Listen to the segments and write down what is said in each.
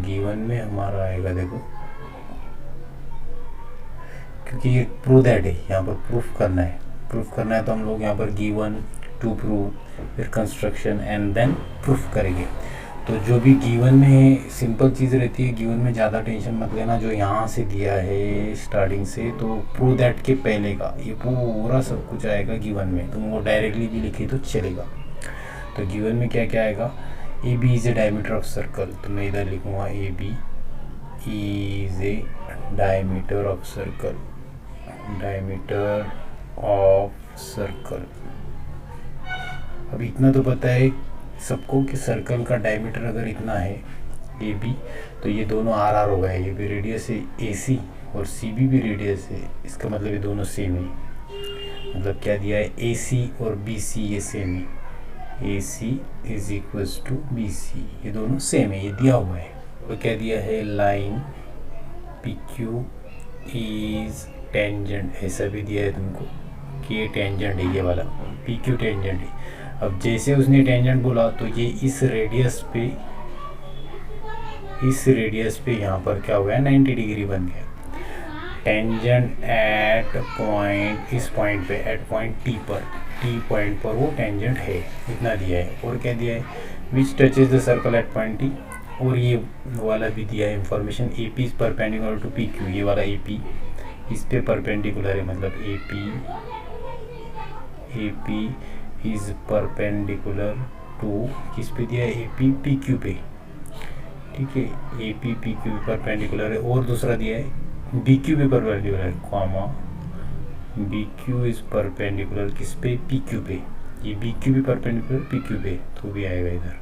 Given में हमारा आएगा, देखो क्योंकि ये प्रूव दैट है, यहाँ पर प्रूफ करना है तो हम लोग यहाँ पर गिवन टू प्रूव, फिर कंस्ट्रक्शन एंड देन प्रूफ करेंगे। तो जो भी गिवन में सिंपल चीज़ रहती है, गिवन में ज़्यादा टेंशन मत लेना। जो यहाँ से दिया है स्टार्टिंग से, तो प्रूव दैट के पहले का ये पूरा सब कुछ आएगा गिवन में। तुम वो डायरेक्टली भी लिखे तो चलेगा। तो गिवन में क्या क्या आएगा, A B is a diameter of circle, तो मैं इधर लिखूँगा A B is a diameter of circle, diameter of circle. अब इतना तो पता है सबको कि सर्कल का डायमीटर अगर इतना है ए बी, तो ये दोनों आर आर हो गए, ये भी रेडियस है ए सी और सी बी भी रेडियस है। इसका मतलब ये दोनों सेम है। मतलब क्या दिया है, ए सी और बी सी ये सेम है, A C is equals to B C, ये दोनों सेम है, ये दिया हुआ है। और क्या दिया है, line P Q is tangent, ऐसा भी दिया है तुमको कि ये टेंजेंट है, ये वाला पी क्यू टेंजेंट है। अब जैसे उसने टेंजेंट बोला तो ये इस रेडियस पे यहाँ पर क्या हो गया, 90 डिग्री बन गया। टेंजेंट एट पॉइंट, इस पॉइंट पे एट पॉइंट टी पॉइंट पर वो टेंजेंट है, इतना दिया है। और क्या दिया है, which touches the circle at point T, और ये वाला भी दिया है information, A P is perpendicular to P Q, ये वाला ए पी इस पे परपेंडिकुलर है, मतलब A P is perpendicular to, किस पे दिया है, ए पी पी क्यू पे, ठीक है, A P P Q perpendicular है। और दूसरा दिया है बी क्यू पे परपेंडिकुलर है, comma B Q is perpendicular किस पे, पी क्यू पे, ये बी क्यू भी परपेंडिकुलर पी क्यू पे, तो भी आएगा इधर,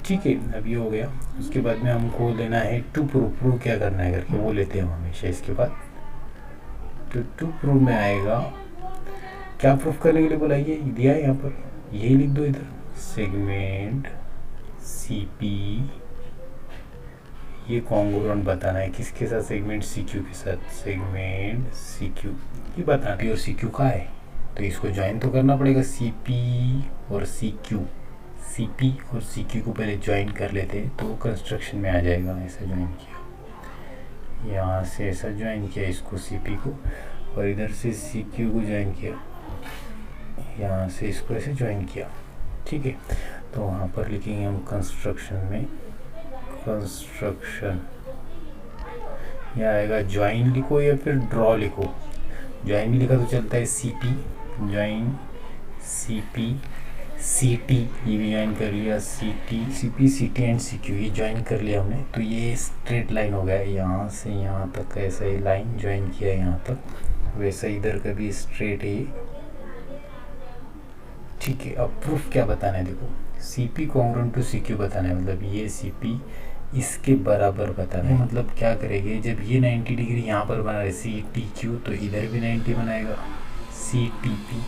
ठीक है। अब ये हो गया। उसके बाद में हमको लेना है टू प्रूफ क्या करना है करके, वो लेते हैं हम हमेशा इसके बाद। तो टू प्रूफ में आएगा, क्या प्रूफ करने के लिए बोला, ये दिया है यहाँ पर, यही लिख दो इधर, सेगमेंट सी पी, ये कॉन्ग्रुएंट बताना है किसके साथ, सेगमेंट सी क्यू के साथ, सेगमेंट सी क्यू ये बताना है। और सी क्यू का है तो इसको ज्वाइन तो करना पड़ेगा, सी पी और सी क्यू, सी पी और सी क्यू को पहले ज्वाइन कर लेते तो कंस्ट्रक्शन में आ जाएगा। ऐसा ज्वाइन किया, यहाँ से ऐसा ज्वाइन किया इसको सी पी को, और इधर से सी क्यू को ज्वाइन किया, यहाँ से इसको ऐसे ज्वाइन किया, ठीक है। तो वहाँ पर लिखेंगे हम कंस्ट्रक्शन में, कंस्ट्रक्शन यह आएगा, ज्वाइन लिखो या फिर ड्रॉ लिखो। ज्वाइन भी लिखा तो चलता है, C P join C P C T, ये भी ज्वाइन कर लिया, C P C T and C Q, ये ज्वाइन कर लिया हमने। तो ये स्ट्रेट लाइन हो गया, यहाँ से यहाँ तक ऐसा ही लाइन ज्वाइन किया यहाँ तक, वैसा इधर का भी स्ट्रेट है, ठीक है। अब प्रूफ क्या बताना है, देखो C P congruent to C Q बताना है, मतलब ये सी पी इसके बराबर बताना है। मतलब क्या करेंगे, जब ये 90 डिग्री यहाँ पर बना रहे सी टी क्यू, तो इधर भी 90 बनाएगा, सी टी पी,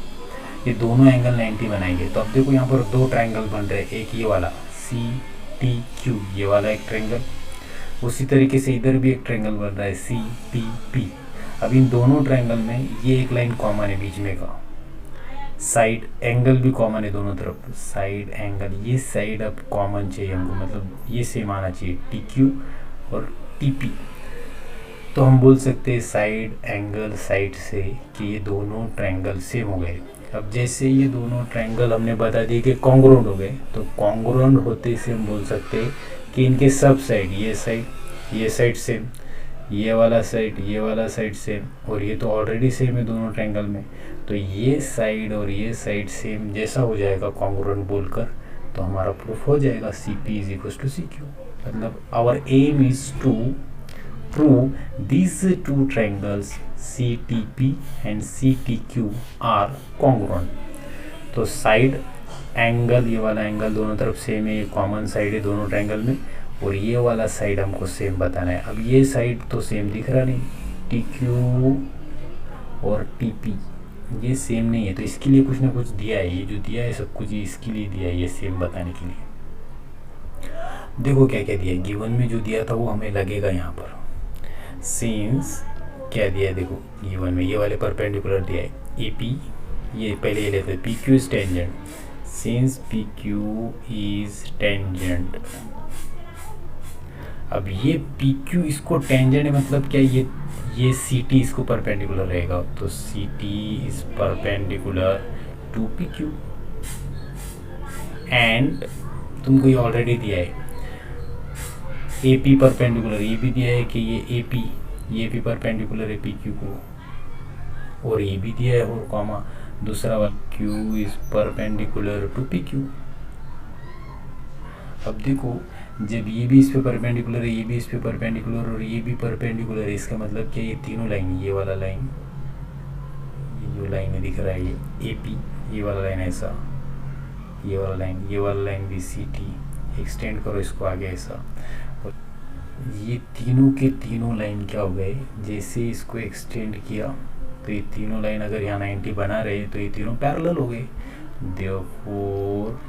ये दोनों एंगल 90 बनाएंगे। तो अब देखो यहाँ पर दो ट्रायंगल बन रहे हैं, एक ये वाला सी टी क्यू, ये वाला एक ट्रायंगल, उसी तरीके से इधर भी एक ट्रायंगल बन रहा है सी टी पी। अब इन दोनों ट्रायंगल में ये एक लाइन कॉमन है बीच में का, साइड एंगल भी कॉमन है दोनों तरफ, साइड एंगल, ये साइड अब कॉमन चाहिए हमको, मतलब ये सेम आना चाहिए, टी क्यू और टी पी। तो हम बोल सकते हैं साइड एंगल साइड से कि ये दोनों ट्रायंगल सेम हो गए। अब जैसे ये दोनों ट्रायंगल हमने बता दिए कि कॉन्ग्रुएंट हो गए, तो कॉन्ग्रुएंट होते से हम बोल सकते हैं कि इनके सब साइड, ये साइड सेम, ये वाला साइड सेम, और ये तो ऑलरेडी सेम है दोनों ट्रायंगल में, तो ये साइड और ये साइड सेम जैसा हो जाएगा कॉन्ग्रुएंट बोलकर, तो हमारा प्रूफ हो जाएगा C P is equal to C Q. मतलब our aim is to prove these two triangles CTP and CTQ are congruent। तो साइड एंगल, ये वाला एंगल दोनों तरफ सेम है, ये कॉमन साइड है दोनों ट्रायंगल में, और ये वाला साइड हमको सेम बताना है। अब ये साइड तो सेम दिख रहा नहीं, TQ और TP ये सेम नहीं है, तो इसके लिए कुछ ना कुछ दिया है, ये जो दिया है सब कुछ इसके लिए दिया है, ये सेम बताने के लिए। देखो क्या क्या दिया है, गिवन में जो दिया था वो हमें लगेगा यहाँ पर। सिंस क्या दिया है, देखो गिवन में ये वाले परपेंडिकुलर दिया है, ए पी, ये पहले ये लेते हैं, P Q is tangent, since P Q is tangent अब ये पी क्यू इसको टेंजेंट है, मतलब क्या ये सी टी इसको परपेंडिकुलर रहेगा, तो C T is perpendicular to P Q. And तुमको ये ऑलरेडी दिया है ए पी परपेंडिकुलर, ये भी दिया है कि ये पी परपेंडिकुलर है पी क्यू को, और ये भी दिया है और कॉमा दूसरा वाला Q is perpendicular to P Q. अब देखो जब ये भी इस पे परपेंडिकुलर है, ये भी इस पे परपेंडिकुलर और ये भी परपेंडिकुलर है, इसका मतलब क्या ये तीनों लाइन, ये वाला लाइन, ये जो लाइन दिख रहा है ये ए पी, ये वाला लाइन ऐसा, ये वाला लाइन भी सी टी, एक्सटेंड करो इसको आगे ऐसा, और ये तीनों के तीनों लाइन क्या हो गए, जैसे इसको एक्सटेंड किया तो ये तीनों लाइन अगर यहाँ 90 बना रहे तो ये तीनों पैरेलल हो गए। देयरफॉर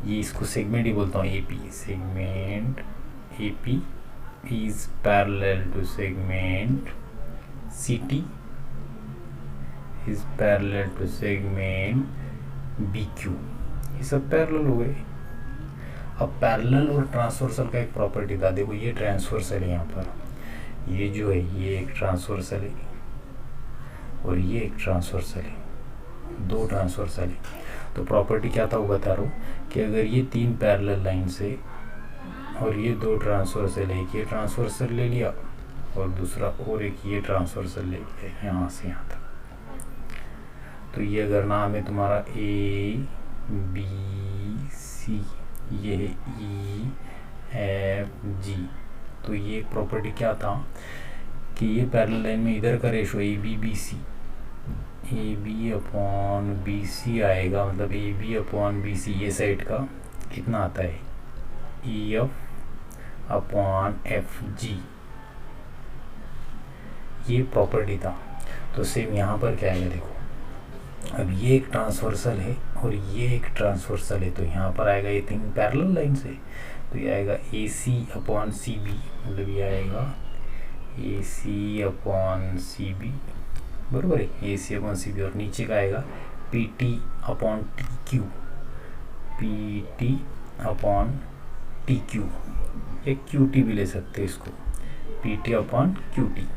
ये इसको सेगमेंट ही बोलता हूँ, AP, segment AP is parallel to segment CT is parallel to segment BQ, ये सब पैरेलल हो गए। अब पैरेलल और ट्रांसवर्सल का एक प्रॉपर्टी था, देखो ये ट्रांसवर्सल है, यहाँ पर ये जो है ये एक ट्रांसवर्सल है और ये एक ट्रांसवर्सल है, दो ट्रांसवर्सल है। तो प्रॉपर्टी क्या था वो बता रहा हूँ कि अगर ये तीन पैरेलल लाइन से और ये दो ट्रांसवर्सल, एक ये ट्रांसवर्सल ले लिया और दूसरा और एक ये ट्रांसवर्सल ले लिया यहाँ से यहाँ तक, तो ये अगर नाम है तुम्हारा ए बी सी, ये है ई एफ जी, तो ये प्रॉपर्टी क्या था कि ये पैरेलल लाइन में इधर का ratio A B B C, A B upon B C आएगा, मतलब A B upon B C ये साइड का कितना आता है E F upon F G, ये प्रॉपर्टी था। तो सेम यहाँ पर क्या आएगा देखो, अब ये एक ट्रांसवर्सल है और ये एक ट्रांसवर्सल है, तो यहाँ पर आएगा ये तीन पैरेलल लाइन से, तो ये आएगा ए सी अपॉन सी बी, मतलब ये आएगा ए सी अपॉन सी बी, बराबर है, A C upon C B, और नीचे का आएगा P T upon T Q, P T upon T Q, एक क्यू टी भी ले सकते हैं इसको, P T upon Q T.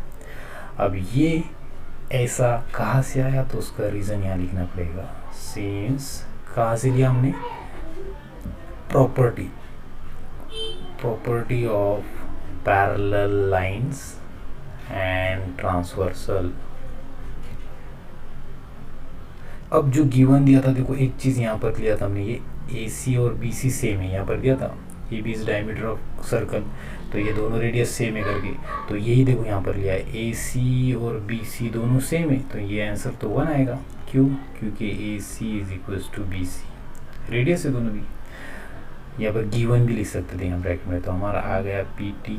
अब ये ऐसा कहाँ से आया, तो उसका रीज़न यहाँ लिखना पड़ेगा, सिंस कहाँ से लिया हमने, property of parallel lines and transversal. अब जो गिवन दिया था देखो, एक चीज़ यहाँ पर लिया था हमने, ये ए सी और बी सी सेम है, यहाँ पर दिया था A B is diameter of circle, तो ये दोनों रेडियस सेम है करके, तो यही देखो यहाँ पर लिया है ए सी और बी सी दोनों सेम है, तो ये आंसर तो 1 आएगा। क्यों? क्योंकि A C is equals to B C, radius है दोनों भी, यहाँ पर गिवन भी लिख सकते थे यहाँ ब्रैकेट में, तो हमारा आ गया P T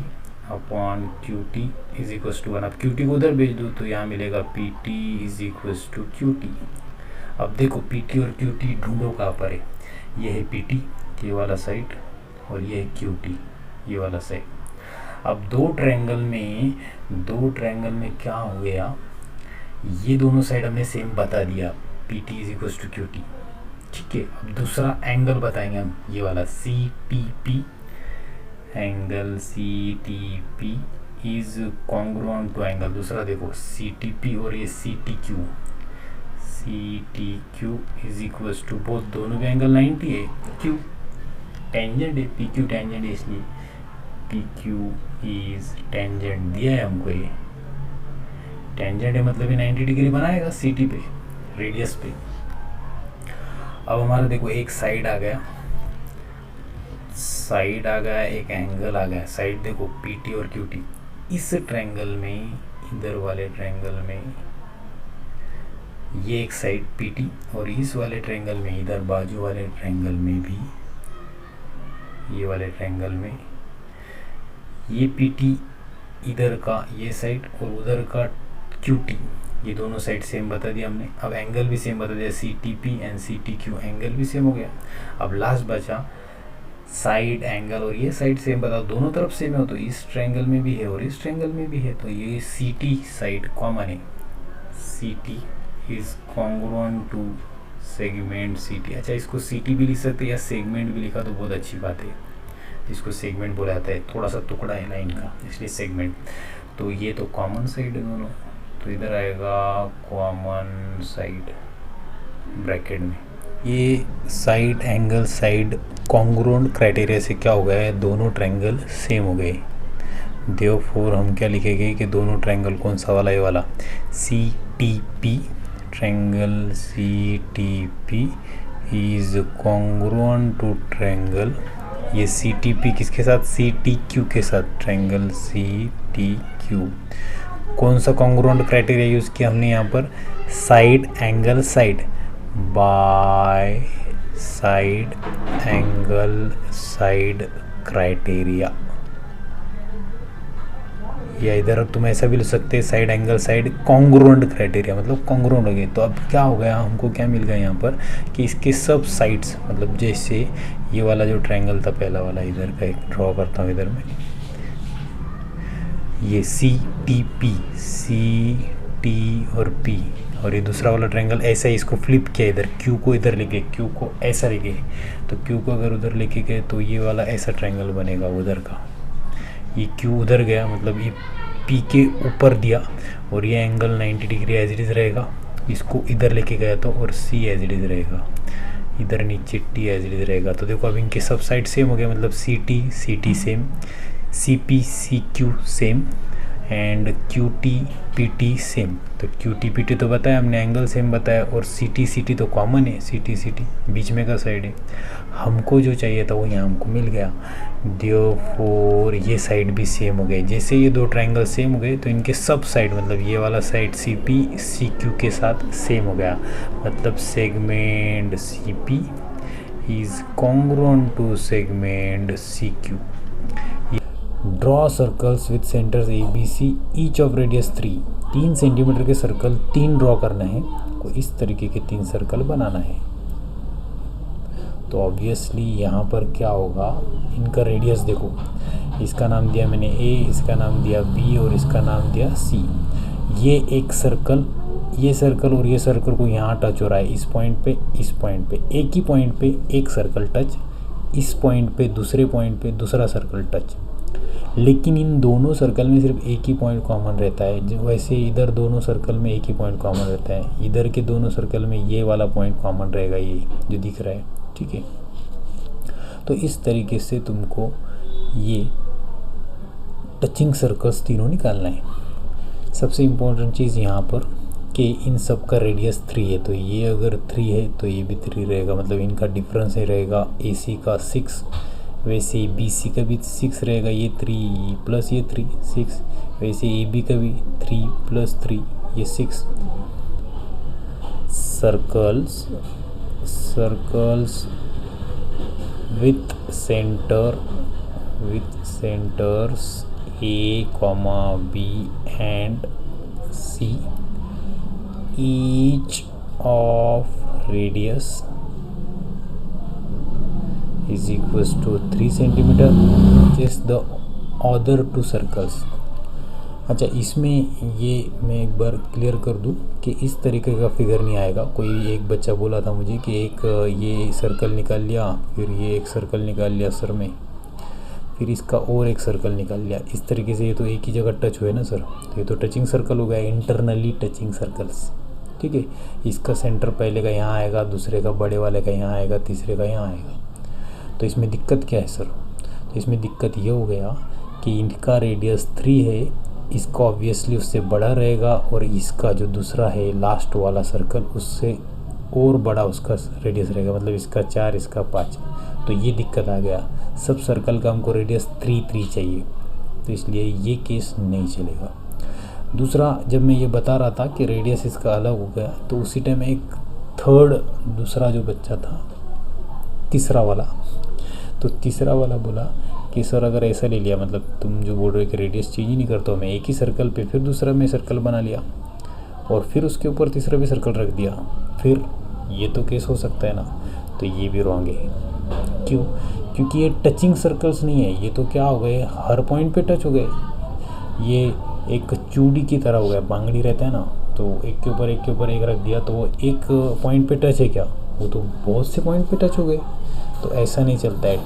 upon Q T is equals to 1। अब क्यू टी को उधर भेज दो तो यहाँ मिलेगा P T is equals to Q T. अब देखो पी टी और क्यू टी ढूंढो कहाँ पर है, ये है पी टी ये वाला साइड और ये है क्यू टी ये वाला साइड। अब दो ट्रायंगल में क्या हो गया, ये दोनों साइड हमने सेम बता दिया, P T is equals to Q T, ठीक है। अब दूसरा एंगल बताएंगे हम, ये वाला C T P, angle C T P is congruent to angle, दूसरा देखो सी टी पी और ये C T Q is equals to, both दोनों के एंगल 90 है, क्यू टेंजेंट है, पी क्यू टेंजेंट है, इसलिए पी क्यू इज टेंजेंट दिया है हमको, ये टेंजेंट है मतलब ये 90 डिग्री बनाएगा सी टी पे, रेडियस पे। अब हमारा देखो एक साइड आ गया, एक एंगल आ गया, साइड देखो पी टी और क्यू टी, इस ट्रायंगल में, इधर वाले ट्रायंगल में ये एक साइड पी टी और इस वाले ट्रायंगल में, इधर बाजू वाले ट्रायंगल में भी, ये वाले ट्रायंगल में ये पी टी इधर का ये साइड और उधर का क्यू टी, ये दोनों साइड सेम बता दिया हमने। अब एंगल भी सेम बता दिया, C T P and C T Q angle भी सेम हो गया। अब लास्ट बचा साइड एंगल, और ये साइड सेम बताओ, दोनों तरफ सेम है, तो इस ट्रायंगल में भी है और इस ट्रायंगल में भी है, तो ये सी टी साइड कॉमन है, C T is congruent to segment C T. अच्छा इसको सी टी भी लिख सकते हैं या सेगमेंट भी लिखा तो बहुत अच्छी बात है, इसको सेगमेंट बोला जाता है, थोड़ा सा टुकड़ा है लाइन का, इसलिए सेगमेंट। तो ये तो कॉमन साइड है दोनों, तो इधर आएगा कॉमन साइड ब्रैकेट में। ये side angle side congruent criteria से क्या हो गया है, दोनों ट्रायंगल सेम हो गए। देयरफॉर हम क्या लिखेंगे कि दोनों ट्रायंगल, कौन सा वाला, ये वाला CTP, triangle CTP is congruent to triangle, ये CTP किसके साथ, CTQ के साथ, ट्रायंगल CTQ। कौन सा कॉन्ग्रुएंट क्राइटेरिया यूज़ किया हमने यहाँ पर, side angle side by side angle side criteria, या इधर तुम ऐसा भी लिख सकते हैं side angle side congruent criteria, मतलब कॉन्ग्रुएंट हो गए। तो अब क्या हो गया, हमको क्या मिल गया यहाँ पर कि इसके सब साइड्स, मतलब जैसे ये वाला जो ट्रायंगल था पहला वाला, इधर का एक ड्रॉ करता हूँ इधर में, ये CTP, CT और P, और ये दूसरा वाला ट्रायंगल ऐसा ही, इसको फ्लिप किया, इधर Q को इधर लेके, Q को ऐसा लेके, तो Q को अगर उधर लेके गए तो ये वाला ऐसा ट्रायंगल बनेगा उधर का, ये Q उधर गया, मतलब ये P के ऊपर दिया, और ये angle 90 degree as it is रहेगा, इसको इधर लेके गया तो, और C एज इट इज़ रहेगा, इधर नीचे T एज इट इज़ रहेगा। तो देखो अब इनके सब साइड सेम हो गया, मतलब CT same, CP CQ same, and QT PT same. तो QT PT तो बताया हमने, एंगल सेम बताया, और CT CT तो कॉमन है, CT बीच में का साइड है, हमको जो चाहिए था वो यहाँ हमको मिल गया। देयरफॉर ये साइड भी सेम हो गए, जैसे ये दो ट्रायंगल सेम हो गए तो इनके सब साइड, मतलब ये वाला साइड CP CQ के साथ सेम हो गया, मतलब segment CP is congruent to segment CQ। Draw circles with centres ABC each of radius 3 centimetre के सर्कल 3 ड्रॉ करना है, को इस तरीके के 3 सर्कल बनाना है। तो ऑब्वियसली यहाँ पर क्या होगा, इनका रेडियस देखो, इसका नाम दिया मैंने A, इसका नाम दिया B और इसका नाम दिया C। ये एक सर्कल, ये सर्कल और ये सर्कल को यहाँ टच हो रहा है, इस पॉइंट पे, इस पॉइंट पे, एक ही पॉइंट पे एक सर्कल टच, इस पॉइंट पे दूसरे पॉइंट पे दूसरा सर्कल टच, लेकिन इन दोनों सर्कल में सिर्फ एक ही पॉइंट कॉमन रहता है। जो वैसे इधर दोनों सर्कल में एक ही पॉइंट कॉमन रहता है, इधर के दोनों सर्कल में ये वाला पॉइंट कॉमन रहेगा, ये जो दिख रहा है, ठीक है। तो इस तरीके से तुमको ये टचिंग सर्कल्स तीनों निकालना है। सबसे इम्पोर्टेंट चीज़ यहाँ पर कि इन सब का रेडियस 3 है, तो ये अगर 3 है तो ये भी 3 रहेगा, मतलब इनका डिफरेंस ही रहेगा AC का 6, वैसे BC का भी 6 रहेगा, ये 3 प्लस ये 3 6, वैसे AB का भी 3 प्लस 3 ये 6। Circles with centres A, B and C each of radius is equals to 3 centimetre, just the other 2 circles. अच्छा, इसमें ये मैं एक बार क्लियर कर दूँ कि इस तरीके का फिगर नहीं आएगा। कोई एक बच्चा बोला था मुझे कि एक ये सर्कल निकाल लिया, फिर ये एक सर्कल निकाल लिया सर में, फिर इसका और एक सर्कल निकाल लिया, इस तरीके से ये तो एक ही जगह टच हुए ना सर, तो ये तो टचिंग सर्कल हो गया, इंटरनली टचिंग सर्कल्स, ठीक है। इसका सेंटर पहले का यहाँ आएगा, दूसरे का बड़े वाले का यहाँ आएगा, तीसरे का यहाँ आएगा। तो इसमें दिक्कत क्या है सर, तो इसमें दिक्कत ये हो गया कि इनका रेडियस 3 है, इसका ऑब्वियसली उससे बड़ा रहेगा, और इसका जो दूसरा है लास्ट वाला सर्कल उससे और बड़ा उसका रेडियस रहेगा, मतलब इसका 4 इसका 5। तो ये दिक्कत आ गया, सब सर्कल का हमको रेडियस 3 चाहिए, तो इसलिए ये केस नहीं चलेगा। दूसरा, जब मैं ये बता रहा था कि रेडियस इसका अलग हो गया, तो उसी टाइम एक दूसरा जो बच्चा था, तीसरा वाला, तो तीसरा वाला बोला कि सर अगर ऐसा ले लिया, मतलब तुम जो बोल रहे हो कि रेडियस चेंज ही नहीं करता हूँ मैं, एक ही सर्कल पे फिर दूसरा में सर्कल बना लिया और फिर उसके ऊपर तीसरा भी सर्कल रख दिया, फिर ये तो केस हो सकता है ना। तो ये भी रॉन्ग है। क्यों? क्योंकि ये टचिंग सर्कल्स नहीं है, ये तो क्या हो गए, हर पॉइंट पे टच हो गए। ये एक चूड़ी की तरह हो गया, बांगड़ी रहता है ना, तो एक के ऊपर एक रख दिया तो वो एक पॉइंट पे टच है क्या, वो तो बहुत से पॉइंट पे टच हो गए। तो ऐसा नहीं चलता है,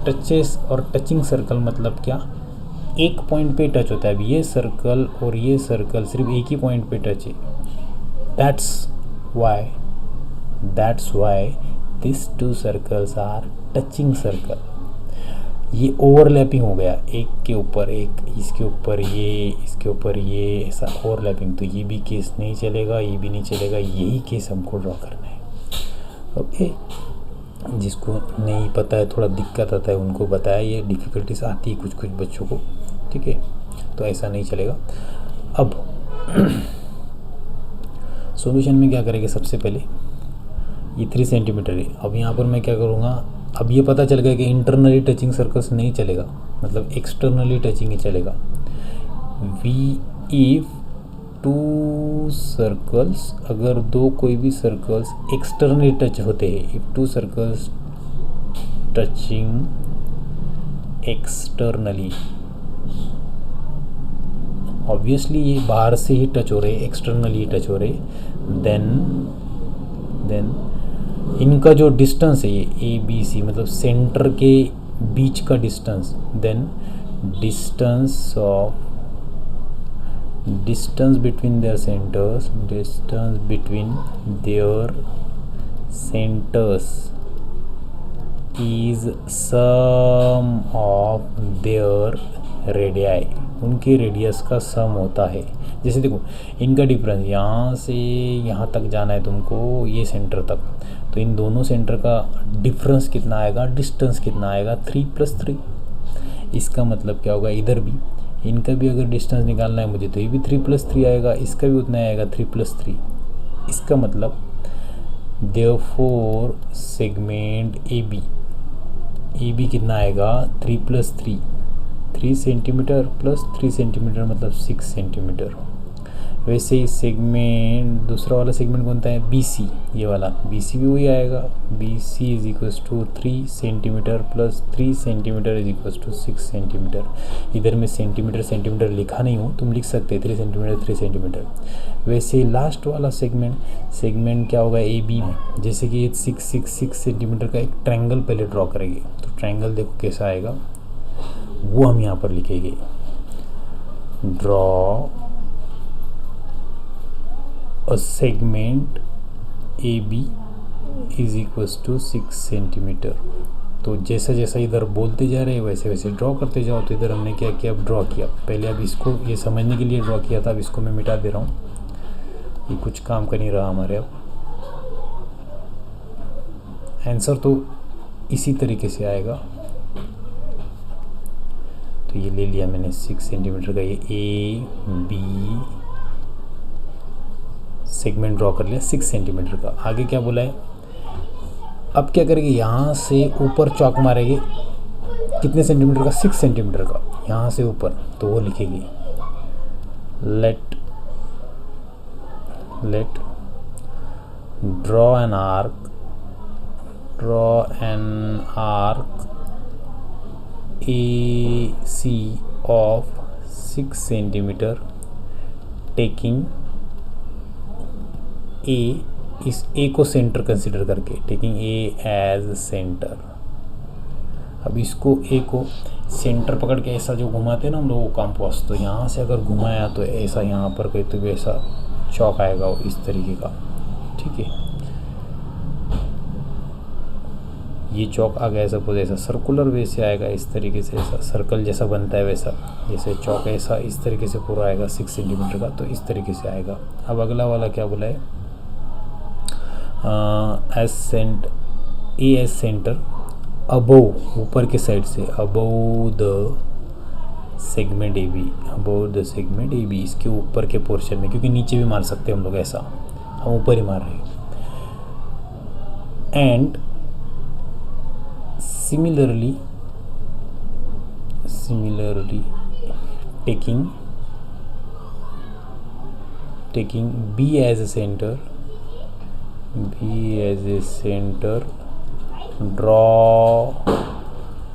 टचेस और टचिंग सर्कल मतलब क्या, एक पॉइंट पे टच होता है। अब ये सर्कल और ये सर्कल सिर्फ एक ही पॉइंट पे टच है। That's why this two circles are touching circle. ये ओवरलैपिंग हो गया, एक के ऊपर एक, इसके ऊपर ये, इसके ऊपर ये, ऐसा ओवरलैपिंग। तो ये भी केस नहीं चलेगा, ये भी नहीं चलेगा, यही केस हमको ड्रॉ करना है। ओके, जिसको नहीं पता है, थोड़ा दिक्कत आता है, उनको बताया, ये डिफ़िकल्टीज आती है कुछ कुछ बच्चों को, ठीक है। तो ऐसा नहीं चलेगा। अब सॉल्यूशन में क्या करेंगे, सबसे पहले ये 3 सेंटीमीटर है। अब यहाँ पर मैं क्या करूँगा, अब ये पता चल गया कि इंटरनली टचिंग सर्कल्स नहीं चलेगा, मतलब एक्सटर्नली टचिंग ही चलेगा। इफ टू सर्कल्स, अगर दो कोई भी सर्कल्स एक्सटर्नली टच होते हैं, if two circles touching externally, obviously ये बाहर से ही टच हो रहे, एक्सटर्नली टच हो रहे, देन इनका जो डिस्टेंस है, ये ए बी सी, मतलब सेंटर के बीच का distance, then distance between their centres, distance between their centres is sum of their radii, उनके रेडियस का सम होता है। जैसे देखो, इनका डिफरेंस यहाँ से यहाँ तक जाना है तुमको, ये सेंटर तक, तो इन दोनों सेंटर का डिफरेंस कितना आएगा, डिस्टेंस कितना आएगा, 3 + 3। इसका मतलब क्या होगा, इधर भी इनका भी अगर डिस्टेंस निकालना है मुझे, तो ये भी 3 + 3 आएगा, इसका भी उतना आएगा 3 + 3। इसका मतलब देयरफॉर सेगमेंट ए बी कितना आएगा, 3 + 3, 3 सेंटीमीटर प्लस 3 सेंटीमीटर मतलब 6 सेंटीमीटर। वैसे ही सेगमेंट, दूसरा वाला सेगमेंट कौन सा है, BC, ये वाला BC भी वही आएगा, BC = 3 centimetre plus 3 centimetre = 6 centimetre. इधर में सेंटीमीटर लिखा नहीं हूँ, तुम लिख सकते हैं 3 सेंटीमीटर 3 सेंटीमीटर। वैसे लास्ट वाला सेगमेंट क्या होगा, AB में, जैसे कि 6 सेंटीमीटर का एक ट्रायंगल पहले ड्रॉ करेंगे। तो ट्रायंगल देखो कैसा आएगा, वो हम यहाँ पर लिखेंगे, draw a segment AB = 6 centimetre. तो जैसा जैसा इधर बोलते जा रहे हैं वैसे वैसे ड्रॉ करते जाओ। तो इधर हमने क्या किया, अब ड्रॉ किया। पहले अब इसको ये समझने के लिए ड्रॉ किया था, अब इसको मैं मिटा दे रहा हूँ, ये कुछ काम कर नहीं रहा हमारे। अब आंसर तो इसी तरीके से आएगा। तो ये ले लिया मैंने 6 सेंटीमीटर का, ये AB सेगमेंट ड्रॉ कर लिया 6 सेंटीमीटर का। आगे क्या बोला है, अब क्या करेंगे, यहाँ से ऊपर चौक मारेंगे, कितने सेंटीमीटर का, 6 सेंटीमीटर का, यहाँ से ऊपर। तो वो लिखेंगे, let draw an arc AC of 6 centimetre taking A, इस A को सेंटर कंसिडर करके, टेकिंग A एज सेंटर। अब इसको A को सेंटर पकड़ के ऐसा जो घुमाते हैं ना हम लोग कंपास, तो यहाँ से अगर घुमाया तो ऐसा यहाँ पर कहीं तो भी ऐसा चौक आएगा इस तरीके का, ठीक है। ये चौक आ गया, सपोज ऐसा सर्कुलर वे से आएगा, इस तरीके से ऐसा सर्कल जैसा बनता है वैसा, जैसे चौक ऐसा इस तरीके से पूरा आएगा 6 सेंटीमीटर का, तो इस तरीके से आएगा। अब अगला वाला क्या बोला है, एज सेंटर अबोव, ऊपर के साइड से, अबोव द सेगमेंट AB, इसके ऊपर के पोर्शन में, क्योंकि नीचे भी मार सकते हैं हम लोग, ऐसा हम ऊपर ही मार रहे हैं। And similarly taking B as a center, draw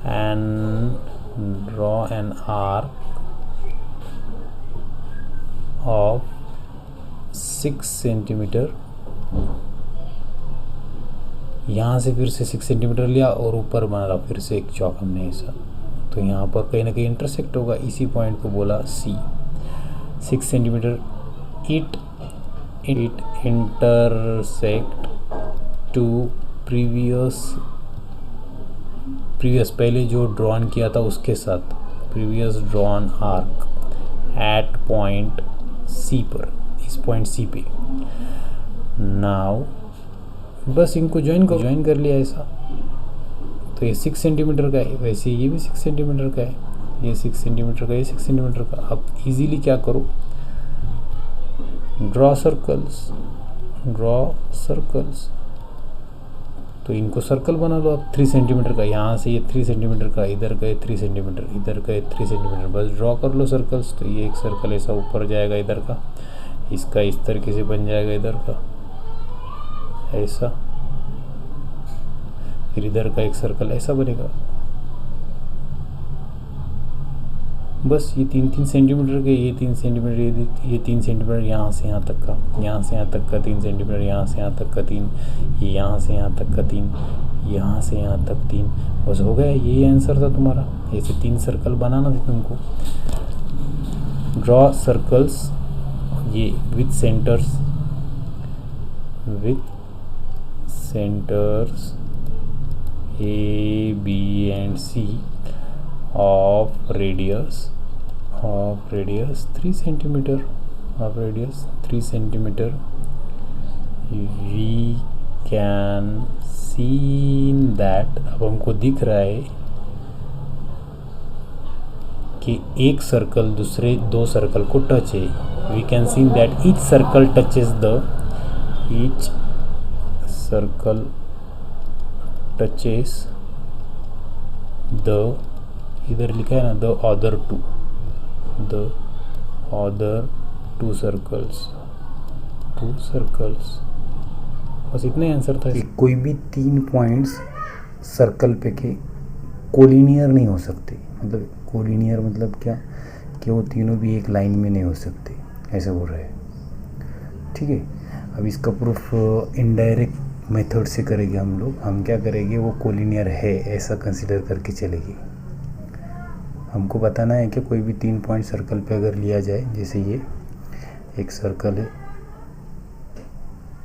an arc of 6 centimetre यहाँ से फिर से 6 सेंटीमीटर लिया और ऊपर मारा फिर से एक चौक हमने ऐसा, तो यहाँ पर कहीं ना कहीं इंटरसेक्ट होगा, इसी पॉइंट को बोला C. 6 centimetre it intersect to previous पहले जो ड्रॉन किया था उसके साथ, previous drawn arc at point C पर, इस पॉइंट सी पे। नाउ बस इनको ज्वाइन कर लिया ऐसा, तो ये 6 सेंटीमीटर का है, वैसे ये भी 6 सेंटीमीटर का है, ये 6 सेंटीमीटर का, ये 6 सेंटीमीटर का। अब इजीली क्या करो, ड्रॉ सर्कल्स, तो इनको सर्कल बना लो आप 3 सेंटीमीटर का, यहाँ से ये 3 सेंटीमीटर का, इधर गए 3 सेंटीमीटर, इधर गए 3 सेंटीमीटर, बस ड्रॉ कर लो सर्कल्स। तो ये एक सर्कल ऐसा ऊपर जाएगा इधर का, इसका इस तरीके से बन जाएगा इधर का ऐसा, फिर इधर का एक सर्कल ऐसा बनेगा। बस ये 3-3 सेंटीमीटर के, ये 3 सेंटीमीटर, ये 3 सेंटीमीटर, यहाँ से यहाँ तक का, यहाँ से यहाँ तक का 3 सेंटीमीटर, यहाँ से यहाँ तक का 3, ये यहाँ से यहाँ तक का 3, यहाँ से यहाँ तक 3, बस हो गया। यही आंसर था तुम्हारा। ऐसे 3 सर्कल बनाना था तुमको। ड्रॉ सर्कल्स, ये with centres A, B and C of radius 3 centimeter, we can see that, अब हमको दिख रहा है कि एक सर्कल दूसरे 2 सर्कल को टच है। we can see that each circle touches the इधर लिखा है ना the other two circles, बस इतना ही आंसर था। कोई भी 3 पॉइंट्स सर्कल पे के कोलिनियर नहीं हो सकते। मतलब कोलिनियर मतलब क्या, कि वो तीनों भी एक लाइन में नहीं हो सकते, ऐसा बोल रहे हैं। ठीक है, अब इसका प्रूफ इनडायरेक्ट मेथड से करेंगे हम लोग। हम क्या करेंगे, वो कोलिनियर है ऐसा कंसीडर करके चलेगी। हमको बताना है कि कोई भी 3 पॉइंट सर्कल पे अगर लिया जाए, जैसे ये एक सर्कल है,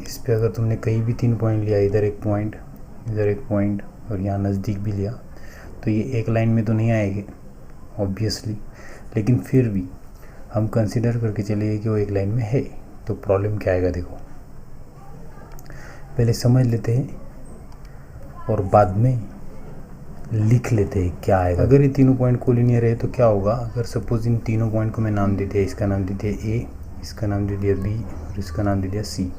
इस पे अगर तुमने कहीं भी 3 पॉइंट लिया, इधर एक पॉइंट, इधर एक पॉइंट और यहाँ नज़दीक भी लिया, तो ये एक लाइन में तो नहीं आएंगे ऑब्वियसली, लेकिन फिर भी हम कंसीडर करके चलेंगे कि वो एक लाइन में है। तो प्रॉब्लम क्या आएगा देखो, पहले समझ लेते हैं और बाद में लिख लेते हैं क्या आएगा। अगर ये तीनों पॉइंट कोलिनियर है तो क्या होगा, अगर सपोज इन तीनों पॉइंट को मैं नाम दे दिया, इसका नाम दे दिया ए, इसका नाम दे दिया बी और इसका नाम दे दिया सी।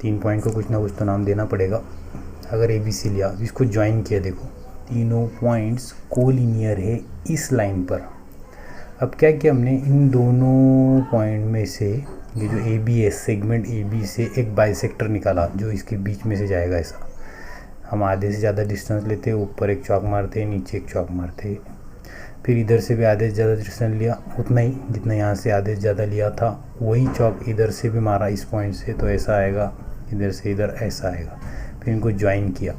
3 पॉइंट को कुछ ना कुछ तो नाम देना पड़ेगा। अगर ए बी सी लिया, इसको ज्वाइन किया, देखो तीनों पॉइंट्स कोलिनियर है इस लाइन पर। अब क्या किया हमने, इन दोनों पॉइंट में से ये जो ए बी है, सेगमेंट ए बी से एक बाइसेक्टर निकाला जो इसके बीच में से जाएगा ऐसा। हम आधे से ज़्यादा डिस्टेंस लेते हैं, ऊपर एक चौक मारते हैं, नीचे एक चौक मारते हैं। फिर इधर से भी आधे से ज़्यादा डिस्टेंस लिया, उतना ही जितना यहाँ से आधे से ज़्यादा लिया था, वही चौक इधर से भी मारा इस पॉइंट से, तो ऐसा आएगा, इधर से इधर ऐसा आएगा। फिर इनको ज्वाइन किया,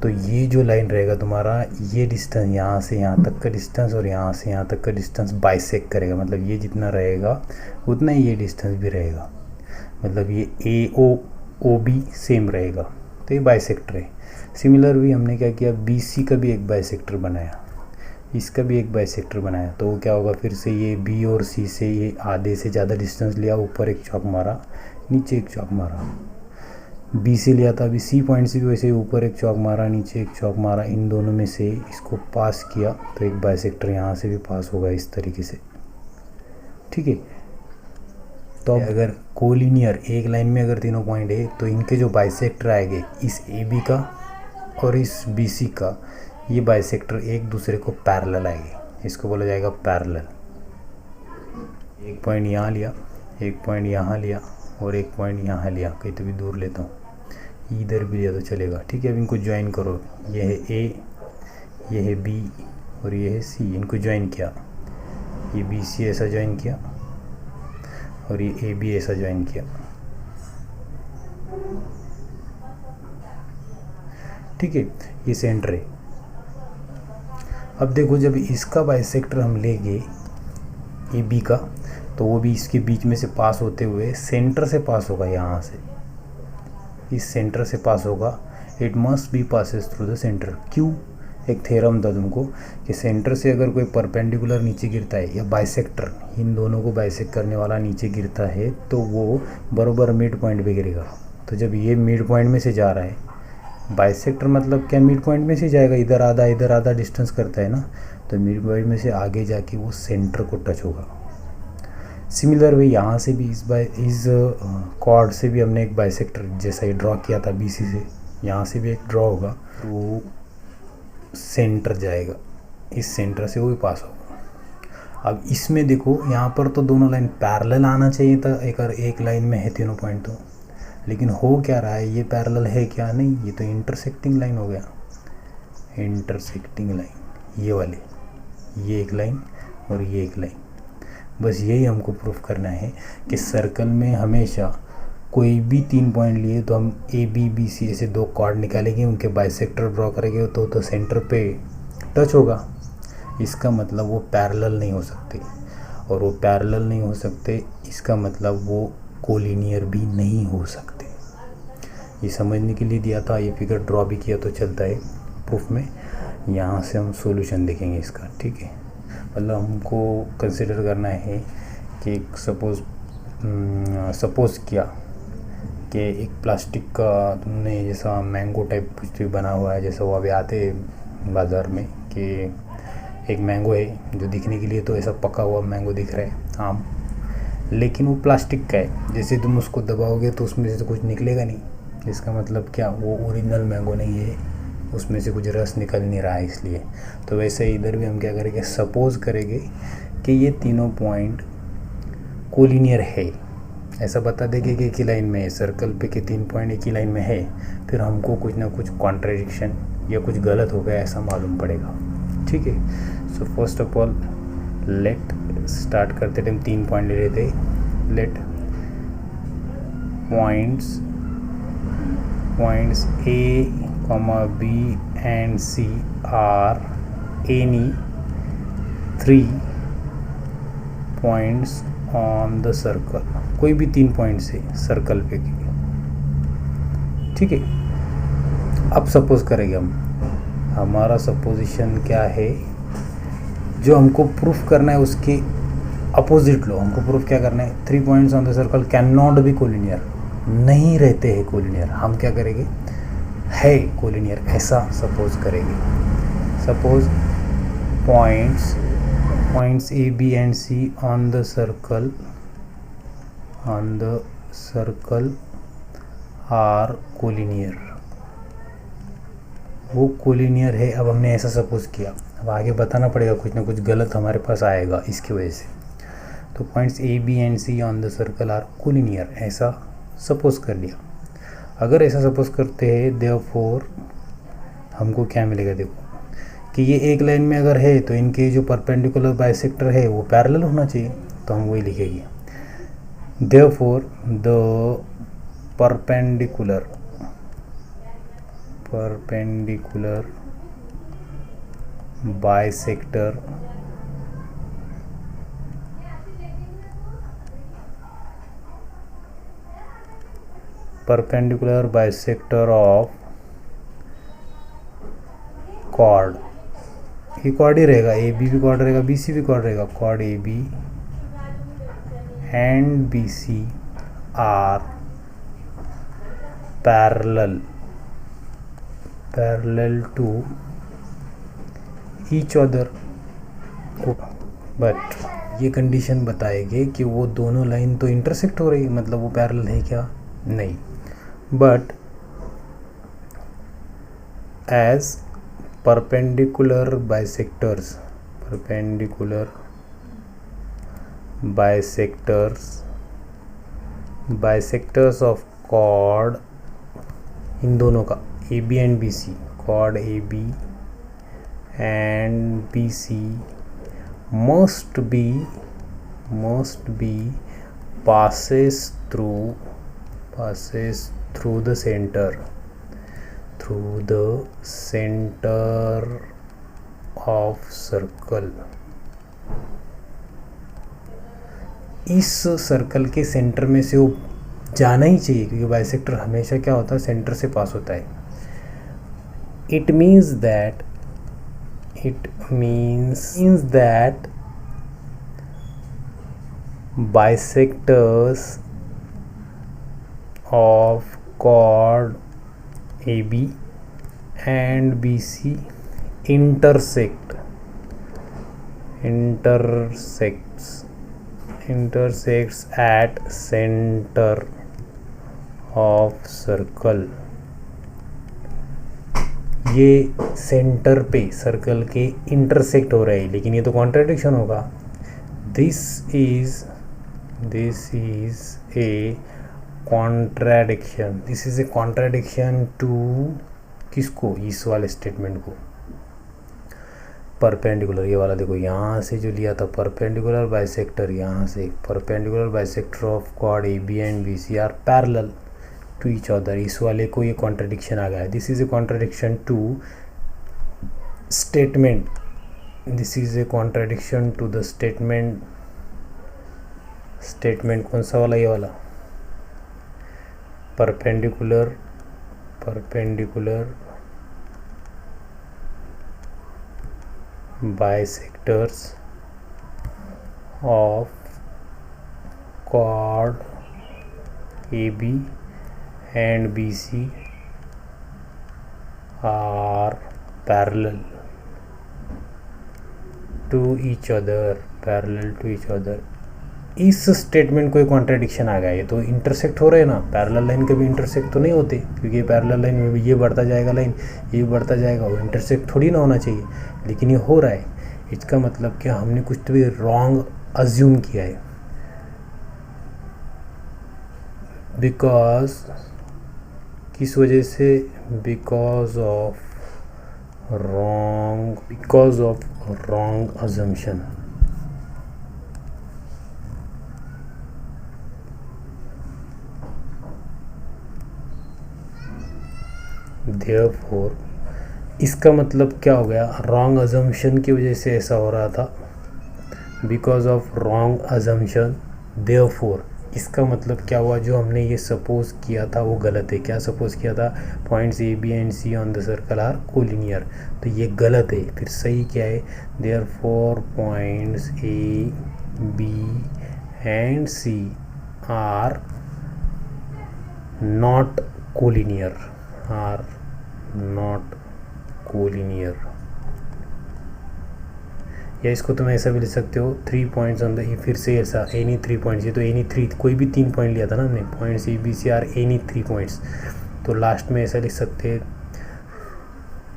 तो ये जो लाइन रहेगा तुम्हारा, ये डिस्टेंस यहाँ से यहाँ तक का डिस्टेंस और यहाँ से यहाँ तक का डिस्टेंस बाइसेक्ट करेगा। मतलब ये जितना रहेगा उतना ही ये डिस्टेंस भी रहेगा। मतलब ये ए ओ बी सेम रहेगा, तो ये बाइसेक्टर है। सिमिलर भी हमने क्या किया, बी सी का भी एक बाइसेक्टर बनाया, इसका भी एक बाइसेक्टर बनाया। तो वो क्या होगा, फिर से ये बी और सी से ये आधे से ज़्यादा डिस्टेंस लिया, ऊपर एक चौक मारा, नीचे एक चौक मारा। बी से लिया था, अभी सी पॉइंट से भी वैसे ऊपर एक चौक मारा, नीचे एक चौक मारा, इन दोनों में से इसको पास किया, तो एक बाइसेक्टर यहाँ से भी पास होगा इस तरीके से। ठीक है, तो अगर कोलिनियर एक लाइन में अगर तीनों पॉइंट है, तो इनके जो बाइसेक्टर आएंगे, इस ए बी का और इस बी सी का, ये बाइसेक्टर एक दूसरे को पैरेलल आएंगे, इसको बोला जाएगा पैरेलल। एक पॉइंट यहाँ लिया, एक पॉइंट यहाँ लिया और एक पॉइंट यहाँ लिया, कहीं तो भी दूर लेता हूँ, इधर भी लिया तो चलेगा। ठीक है, अब इनको ज्वाइन करो, ये है ए, ये है बी और ये है सी। इनको ज्वाइन किया, ये बी सी ऐसा ज्वाइन किया और ये ए बी ऐसा ज्वाइन किया। ठीक है, ये सेंटर है। अब देखो जब इसका बाइसेक्टर हम लेंगे ए बी का, तो वो भी इसके बीच में से पास होते हुए सेंटर से पास होगा, यहाँ से इस सेंटर से पास होगा। It must be passes through the centre. क्यों? एक थ्योरम था तुमको कि सेंटर से अगर कोई परपेंडिकुलर नीचे गिरता है या बाइसेक्टर इन दोनों को बाइसेक्ट करने वाला नीचे गिरता है तो वो बराबर मिड पॉइंट पे गिरेगा। तो जब ये मिड पॉइंट में से जा रहा है, बाइसेक्टर मतलब क्या, मिड पॉइंट में से जाएगा, इधर आधा डिस्टेंस करता है ना, तो मिड पॉइंट में से आगे जाके वो सेंटर को टच होगा। सिमिलर वे यहाँ से भी इस कॉर्ड से भी हमने एक बाइसेक्टर जैसा ही ड्रॉ किया था BC से, यहाँ से भी एक ड्रॉ होगा तो सेंटर जाएगा, इस सेंटर से वो भी पास होगा। अब इसमें देखो यहाँ पर तो दोनों लाइन पैरेलल आना चाहिए था, एक लाइन में है तीनों पॉइंट, तो लेकिन हो क्या रहा है, ये पैरेलल है क्या, नहीं, ये तो इंटरसेक्टिंग लाइन हो गया। इंटरसेक्टिंग लाइन ये वाले, ये एक लाइन और ये एक लाइन। बस यही हमको प्रूफ करना है कि सर्कल में हमेशा कोई भी 3 पॉइंट लिए तो हम ABBC ऐसे 2 कॉर्ड निकालेंगे, उनके बाइसेक्टर ड्रॉ करेंगे तो सेंटर पे टच होगा। इसका मतलब वो पैरेलल नहीं हो सकते, और वो पैरेलल नहीं हो सकते इसका मतलब वो कोलिनियर भी नहीं हो सकते। ये समझने के लिए दिया था, ये फिगर ड्रॉ भी किया तो चलता है प्रूफ में। यहाँ से हम सॉल्यूशन देखेंगे इसका, ठीक है। मतलब हमको कंसिडर करना है कि सपोज़ किया कि एक प्लास्टिक का तुमने जैसा मैंगो टाइप कुछ भी बना हुआ है, जैसा वो अभी आते बाज़ार में कि एक मैंगो है जो दिखने के लिए तो ऐसा पका हुआ मैंगो दिख रहा है आम, लेकिन वो प्लास्टिक का है। जैसे तुम उसको दबाओगे तो उसमें से तो कुछ निकलेगा नहीं। इसका मतलब क्या, वो ओरिजिनल मैंगो नहीं है, उसमें से कुछ रस निकल नहीं रहा है इसलिए। तो वैसे इधर भी हम क्या करेंगे, सपोज़ करेंगे कि ये तीनों पॉइंट कोलिनियर है, ऐसा बता देंगे कि एक ही लाइन में है, सर्कल पे के 3 पॉइंट एक ही लाइन में है, फिर हमको कुछ ना कुछ कॉन्ट्रडिक्शन या कुछ गलत हो गया ऐसा मालूम पड़ेगा, ठीक है। So first of all let start करते टाइम 3 पॉइंट ले लेते। Let points A, B and C are any 3 points on the circle। कोई भी 3 पॉइंट से सर्कल पे, ठीक है। अब सपोज करेंगे हम, हमारा सपोजिशन क्या है, जो हमको प्रूफ करना है उसके अपोजिट लो। हमको प्रूफ क्या करना है, 3 points on the circle can not be collinear, नहीं रहते हैं कोलिनियर। हम क्या करेंगे, है कोलिनियर ऐसा सपोज करेंगे। Suppose points A, B and C on the circle are collinear, वो कोलिनियर है। अब हमने ऐसा सपोज किया, अब आगे बताना पड़ेगा, कुछ ना कुछ गलत हमारे पास आएगा इसकी वजह से। तो points A, B and C on the circle are collinear, ऐसा सपोज कर लिया। अगर ऐसा सपोज करते हैं देयरफॉर हमको क्या मिलेगा, देखो कि ये एक लाइन में अगर है तो इनके जो परपेंडिकुलर बाइसेक्टर है वो पैरेलल होना चाहिए, तो हम वही लिखेंगे। Therefore the perpendicular bisector of chord, ये कॉर्ड ही रहेगा, AB भी कॉर्ड रहेगा, BC भी कॉर्ड रहेगा। Chord AB and BC are parallel to each other, but ये कंडीशन बताएगी कि वो दोनों लाइन तो इंटरसेक्ट हो रही, मतलब वो पैरेलल है क्या, नहीं। But as perpendicular bisectors of chord, इन दोनों का AB and BC, chord AB and BC must be passes through the center। through the center of circle. इस सर्कल के सेंटर में से वो जाना ही चाहिए, क्योंकि बाइसेक्टर हमेशा क्या होता है, सेंटर से पास होता है. It means that bisectors of chord AB and BC intersects at center of circle. ये सेंटर पे सर्कल के इंटरसेक्ट हो रहे हैं, लेकिन ये तो कॉन्ट्राडिक्शन होगा. This is a contradiction to किसको, इस वाले स्टेटमेंट को. परपेंडिकुलर, ये वाला देखो, यहाँ से जो लिया था परपेंडिकुलर बाइसेक्टर, यहाँ से perpendicular bisector of chord A B and B C are parallel to each other. इस वाले को ये कॉन्ट्रडिक्शन आ गया. This is a contradiction to statement. This is a contradiction to the statement. कौन सा वाला, ये वाला perpendicular bisectors of chord AB and BC are parallel to each other. इस स्टेटमेंट को एक कॉन्ट्रडिक्शन आ गया. ये तो इंटरसेक्ट हो रहे हैं ना, पैरेलल लाइन कभी इंटरसेक्ट तो नहीं होते, क्योंकि पैरेलल लाइन में भी ये बढ़ता जाएगा लाइन, ये बढ़ता जाएगा, वो इंटरसेक्ट थोड़ी ना होना चाहिए, लेकिन ये हो रहा है. इसका मतलब क्या, हमने कुछ तो भी रॉन्ग अज्यूम किया है. बिकॉज किस वजह से, because of wrong assumption. Therefore, इसका मतलब क्या हो गया, रॉन्ग अजम्पशन की वजह से ऐसा हो रहा था. Because of wrong assumption, therefore, इसका मतलब क्या हुआ, जो हमने ये सपोज किया था वो गलत है. क्या सपोज किया था, points A B and C on the circle are collinear, तो ये गलत है. फिर सही क्या है, therefore points A B and C are not collinear. या इसको तुम ऐसा भी लिख सकते हो, 3 पॉइंट्स ऑन द, फिर से ऐसा एनी 3 पॉइंट्स. ये तो एनी 3, कोई भी 3 पॉइंट लिया था ना हमने, points A B C are any 3 points, तो लास्ट में ऐसा लिख सकते हैं.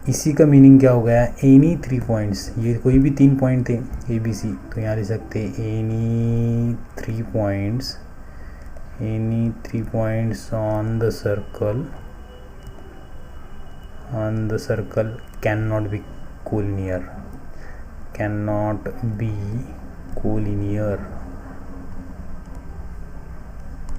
इसी का मीनिंग क्या हो गया, एनी 3 पॉइंट्स. ये कोई भी 3 पॉइंट थे ए बी सी, तो यहाँ लिख सकते हैं any 3 points on the circle cannot be collinear.